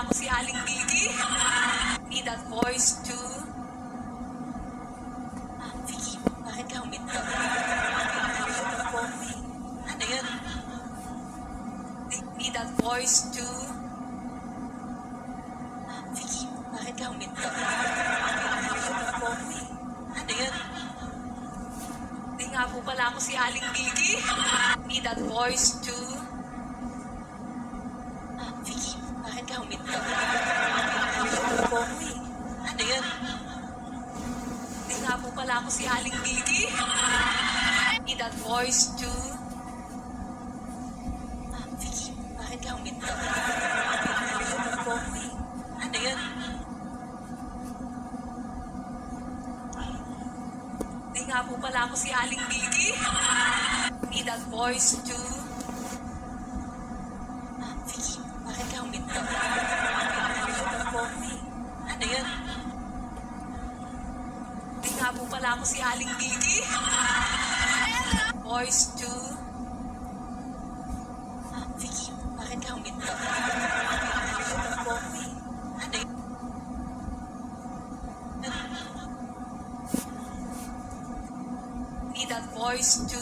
pala ako si Aling Vicky. Need that voice to... Vicky, bakit ka umitlog? Ano yun? Need that voice to... Vicky, bakit ka umitlog? Ano yun? Hindi nga po pala ako si Aling Vicky. Need that voice to... Vicky, bakit ka umitlog? Ano yun? Hindi nga po pala ako si Aling Vicky. Need that voice to... Vicky, bakit ka umitlog? Ano yun? Hindi nga po pala ako si Aling Vicky. Need that voice to... Vicky, bakit ka umitlog? Ano yun? Hindi nga po pala ako si Aling Vicky. Voice to... Vicky, bakit ka umitlog? Ano yun? Need that voice to...